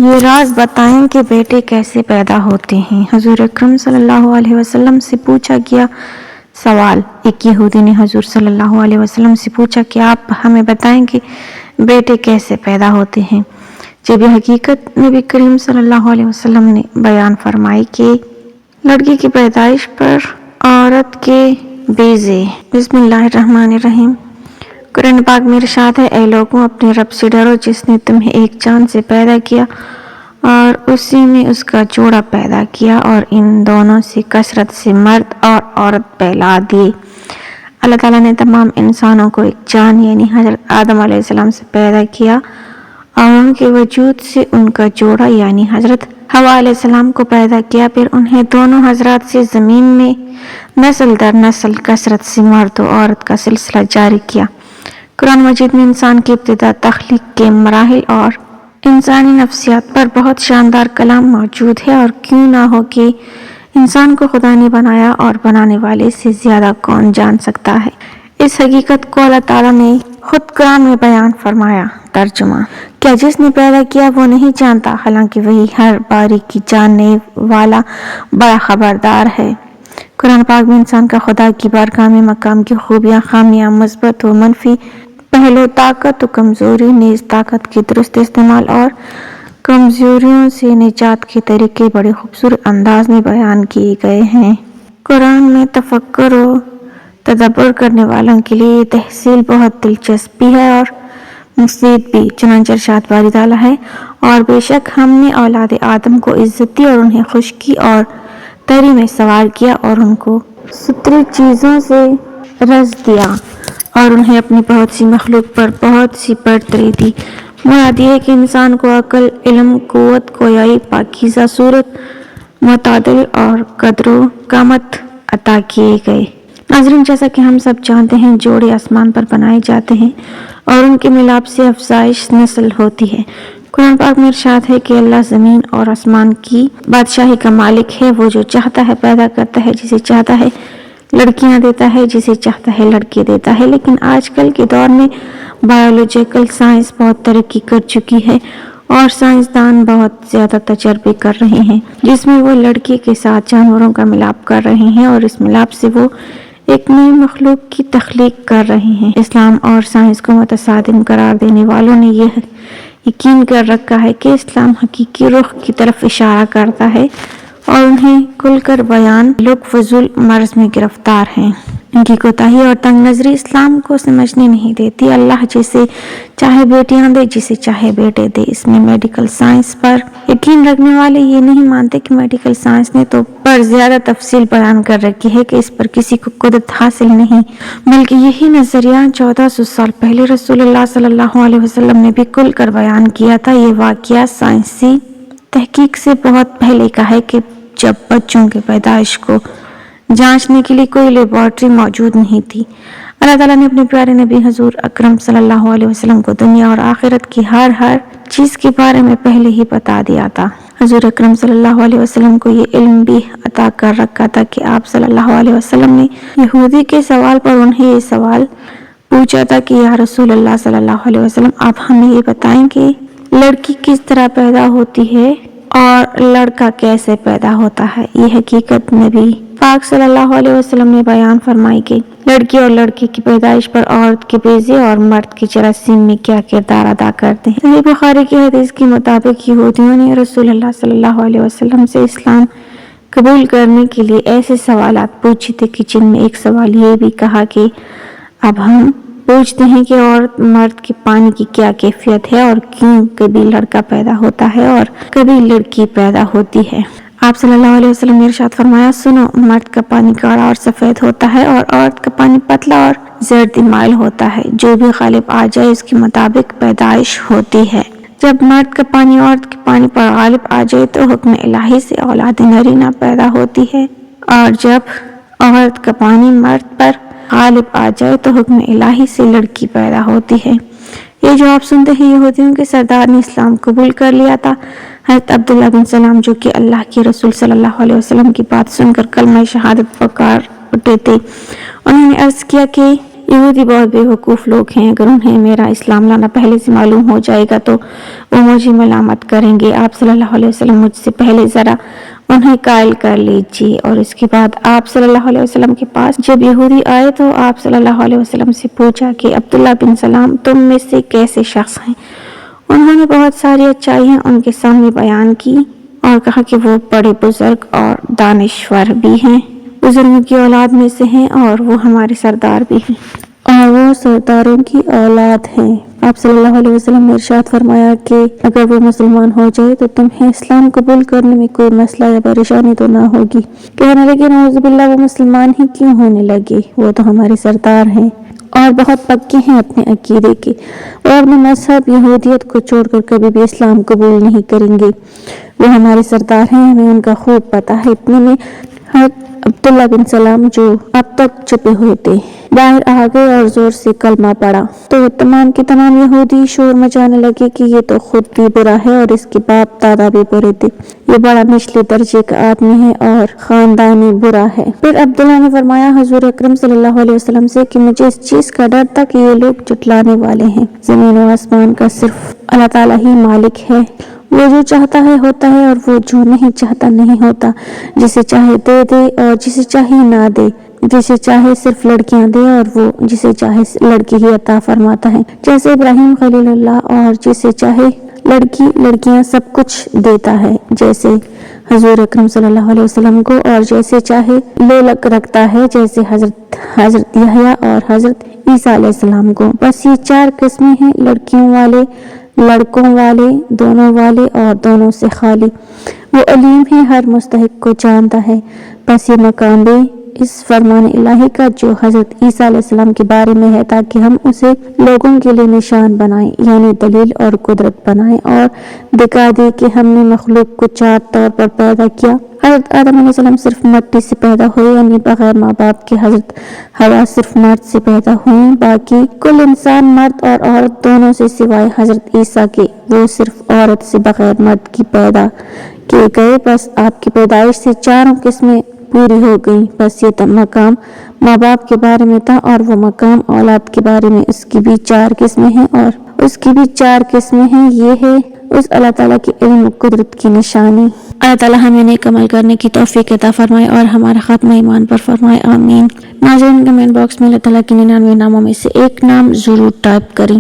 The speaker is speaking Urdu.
یہ راز بتائیں کہ بیٹے کیسے پیدا ہوتے ہیں۔ حضور اکرم صلی اللہ علیہ وسلم سے پوچھا گیا سوال۔ ایک یہودی نے حضور صلی اللہ علیہ وسلم سے پوچھا کہ آپ ہمیں بتائیں کہ بیٹے کیسے پیدا ہوتے ہیں۔ جب یہ حقیقت نبی کریم صلی اللہ علیہ وسلم نے بیان فرمائی کہ لڑکی کی پیدائش پر عورت کے بیضے۔ بسم اللہ الرحمن الرحیم۔ قرآن پاک میں ارشاد ہے، اے لوگوں اپنے رب سے ڈرو جس نے تمہیں ایک جان سے پیدا کیا اور اسی میں اس کا جوڑا پیدا کیا اور ان دونوں سے کثرت سے مرد اور عورت پھیلا دیے۔ اللہ تعالیٰ نے تمام انسانوں کو ایک جان یعنی حضرت آدم علیہ السلام سے پیدا کیا اور ان کے وجود سے ان کا جوڑا یعنی حضرت حوا علیہ السلام کو پیدا کیا۔ پھر انہیں دونوں حضرات سے زمین میں نسل در نسل کثرت سے مرد و عورت کا سلسلہ جاری کیا۔ قرآن مجید میں انسان کی ابتدا، تخلیق کے مراحل اور انسانی نفسیات پر بہت شاندار کلام موجود ہے، اور کیوں نہ ہو کہ انسان کو خدا نے بنایا اور بنانے والے سے زیادہ کون جان سکتا ہے۔ اس حقیقت کو اللہ تعالیٰ نے خود قرآن میں بیان فرمایا۔ ترجمہ: کیا جس نے پیدا کیا وہ نہیں جانتا، حالانکہ وہی ہر باریکی جاننے والا بڑا خبردار ہے۔ قرآن پاک میں انسان کا خدا کی بارگاہ میں مقام کی خوبیاں، خامیاں، مثبت و منفی پہلو، طاقت و کمزوری، نیز طاقت کے درست استعمال اور کمزوریوں سے نجات کے طریقے بڑے خوبصورت انداز میں بیان کیے گئے ہیں۔ قرآن میں تفکر و تدبر کرنے والوں کے لیے یہ تحصیل بہت دلچسپی ہے اور مفید بھی۔ چنانچہ ارشاد باری تعالیٰ ہے، اور بے شک ہم نے اولاد آدم کو عزت دی اور انہیں خشکی اور تری میں سوار کیا اور ان کو ستری چیزوں سے رزق دیا اور انہیں اپنی بہت سی مخلوق پر بہت سی برتری دی۔ مراد یہ ہے کہ انسان کو عقل، علم، قوت، گویائی، پاکیزہ صورت، معتدل اور قدر و قامت عطا کیے گئے۔ ناظرین، جیسا کہ ہم سب جانتے ہیں، جوڑے آسمان پر بنائے جاتے ہیں اور ان کے ملاپ سے افزائش نسل ہوتی ہے۔ قرآن پاک میں ارشاد ہے کہ اللہ زمین اور آسمان کی بادشاہی کا مالک ہے۔ وہ جو چاہتا ہے پیدا کرتا ہے، جسے چاہتا ہے لڑکیاں دیتا ہے، جسے چاہتا ہے لڑکے دیتا ہے۔ لیکن آج کل کے دور میں بایولوجیکل سائنس بہت ترقی کر چکی ہے اور سائنسدان بہت زیادہ تجربے کر رہے ہیں، جس میں وہ لڑکے کے ساتھ جانوروں کا ملاپ کر رہے ہیں اور اس ملاپ سے وہ ایک نئی مخلوق کی تخلیق کر رہے ہیں۔ اسلام اور سائنس کو متصادم قرار دینے والوں نے یہ یقین کر رکھا ہے کہ اسلام حقیقی رخ کی طرف اشارہ کرتا ہے اور انہیں کھل کر بیان لوگ فضول مرض میں گرفتار ہیں۔ ان کی کوتاہی اور تنگ نظری اسلام کو سمجھنے نہیں دیتی۔ اللہ جسے چاہے بیٹیاں دے، جسے چاہے بیٹے دے۔ اس میں میڈیکل سائنس پر یقین رکھنے والے یہ نہیں مانتے کہ میڈیکل سائنس نے تو پر زیادہ تفصیل بیان کر رکھی ہے کہ اس پر کسی کو قدرت حاصل نہیں، بلکہ یہی نظریہ 1400 سال پہلے رسول اللہ صلی اللہ علیہ وسلم نے بھی کھل کر بیان کیا تھا۔ یہ واقعہ سائنسی تحقیق سے بہت پہلے کا ہے کہ جب بچوں کے پیدائش کو جانچنے کے لیے کوئی لیبارٹری موجود نہیں تھی۔ اللہ تعالیٰ نے اپنے پیارے نبی حضور اکرم صلی اللہ علیہ وسلم کو دنیا اور آخرت کی ہر چیز کے بارے میں پہلے ہی بتا دیا تھا۔ حضور اکرم صلی اللہ علیہ وسلم کو یہ علم بھی عطا کر رکھا تھا کہ آپ صلی اللہ علیہ وسلم نے یہودی کے سوال پر انہیں یہ سوال پوچھا تھا کہ یا رسول اللہ صلی اللہ علیہ وسلم، آپ ہمیں یہ بتائیں کہ لڑکی کس طرح پیدا ہوتی ہے اور لڑکا کیسے پیدا ہوتا ہے۔ یہ حقیقت نبی پاک صلی اللہ علیہ وسلم نے بیان فرمائی کہ لڑکی اور لڑکے کی پیدائش پر عورت کے بیضے اور مرد کے جراثیم میں کیا کردار ادا کرتے ہیں۔ صحیح بخاری کی حدیث کے مطابق یہودیوں نے رسول اللہ صلی اللہ علیہ وسلم سے اسلام قبول کرنے کے لیے ایسے سوالات پوچھے تھے کہ جن میں ایک سوال یہ بھی کہا کہ اب ہم پوچھتے ہیں کہ عورت مرد کے پانی کی کیا کیفیت ہے اور کیوں کبھی لڑکا پیدا ہوتا ہے اور کبھی لڑکی پیدا ہوتی ہے۔ آپ صلی اللہ علیہ وسلم نے ارشاد فرمایا، سنو، مرد کا پانی گاڑھا اور سفید ہوتا ہے اور عورت کا پانی پتلا اور زردی مائل ہوتا ہے۔ جو بھی غالب آ جائے اس کے مطابق پیدائش ہوتی ہے۔ جب مرد کا پانی عورت کے پانی پر غالب آ جائے تو حکم الہی سے اولاد نرینہ پیدا ہوتی ہے، اور جب عورت کا پانی مرد پر غالب آ جائے تو حکم الہی سے لڑکی پیدا ہوتی ہے۔ یہ جو آپ سنتے ہیں، یہودیوں کے سردار نے اسلام قبول کر لیا تھا۔ حضرت عبداللہ بن سلام، جو کہ اللہ کے رسول صلی اللہ علیہ وسلم کی بات سن کر کلمہ شہادت پکار اٹھے تھے، انہوں نے عرض کیا کہ یہودی بہت بیوقوف لوگ ہیں، اگر انہیں میرا اسلام لانا پہلے سے معلوم ہو جائے گا تو وہ مجھے ملامت کریں گے۔ آپ صلی اللہ علیہ وسلم مجھ سے پہلے ذرا انہیں قائل کر لیجیے۔ اور اس کے بعد آپ صلی اللہ علیہ وسلم کے پاس جب یہودی آئے تو آپ صلی اللہ علیہ وسلم سے پوچھا کہ عبداللہ بن سلام تم میں سے کیسے شخص ہیں؟ انہوں نے بہت ساری اچھائیاں ان کے سامنے بیان کی اور کہا کہ وہ بڑے بزرگ اور دانشور بھی ہیں، بزرگوں کی اولاد میں سے ہیں اور وہ ہمارے سردار بھی ہیں اور وہ سرداروں کی اولاد ہیں۔ آپ صلی اللہ علیہ وسلم نے ارشاد فرمایا کہ اگر وہ مسلمان ہو جائے تو تمہیں اسلام قبول کرنے میں کوئی مسئلہ یا پریشانی تو نہ ہوگی۔ کہنے لگے نعوذ باللہ، وہ مسلمان ہی کیوں ہونے لگے، وہ تو ہمارے سردار ہیں اور بہت پکے ہیں اپنے عقیدے کے، اور اپنے مذہب یہودیت کو چھوڑ کر کبھی بھی اسلام قبول نہیں کریں گے۔ وہ ہمارے سردار ہیں، ہمیں ان کا خوب پتہ ہے۔ اتنے میں عبداللہ بن سلام جو اب تک چھپے ہوئے تھے باہر آ گئے اور زور سے کلمہ پڑا تو تمام کے تمام یہودی شور مچانے لگے کہ یہ تو خود بھی برا ہے اور اس کے باپ دادا بھی برے تھے، یہ بڑا نچلے درجے کا آدمی ہے اور خاندانی برا ہے۔ پھر عبداللہ نے فرمایا حضور اکرم صلی اللہ علیہ وسلم سے کہ مجھے اس چیز کا ڈر تھا کہ یہ لوگ جھٹلانے والے ہیں، زمین و آسمان کا صرف اللہ تعالیٰ ہی مالک ہے، وہ جو چاہتا ہے ہوتا ہے اور وہ جو نہیں چاہتا نہیں ہوتا، جسے چاہے دے دے اور جسے چاہے نہ دے، جسے چاہے صرف لڑکیاں دے اور وہ جسے چاہے لڑکی ہی عطا فرماتا ہے، جیسے ابراہیم خلیل اللہ، اور جسے چاہے لڑکیاں سب کچھ دیتا ہے جیسے حضور اکرم صلی اللہ علیہ وسلم کو، اور جیسے چاہے لولک رکھتا ہے جیسے حضرت یحییٰ اور حضرت عیسیٰ علیہ السلام کو۔ بس یہ 4 قسمیں ہیں، لڑکیوں والے، لڑکوں والے، دونوں والے اور دونوں سے خالی۔ وہ علیم ہے، ہر مستحق کو جانتا ہے۔ بس یہ مقام بھی اس فرمان الہی کا جو حضرت عیسیٰ علیہ السلام کے بارے میں ہے تاکہ ہم اسے لوگوں کے لیے نشان بنائیں، یعنی دلیل اور قدرت بنائیں، اور دکھا دے کہ ہم نے مخلوق کو 4 طور پر پیدا کیا۔ حضرت آدم علیہ السلام صرف مٹی سے پیدا ہوئے، یعنی بغیر ماں باپ کے۔ حضرت حوا صرف مرد سے پیدا ہوئیں، باقی کل انسان مرد اور عورت دونوں سے، سوائے حضرت عیسیٰ کے، وہ صرف عورت سے بغیر مرد کی پیدا کیے گئے۔ بس آپ کی پیدائش سے 4 قسمیں پوری ہو گئیں۔ بس یہ مقام ماں باپ کے بارے میں تھا، اور وہ مقام اولاد کے بارے میں، اس کی بھی 4 قسمیں ہیں اور اس کی بھی 4 قسمیں ہیں۔ یہ ہے اس اللہ تعالیٰ کی علم و قدرت کی نشانی۔ اللہ تعالیٰ ہمیں نیک عمل کرنے کی توفیق عطا فرمائے اور ہمارا خاتمہ ایمان پر فرمائے، آمین۔ ناظرین، کمنٹ باکس میں اللہ تعالیٰ کے 99 ناموں میں سے ایک نام ضرور ٹائپ کریں۔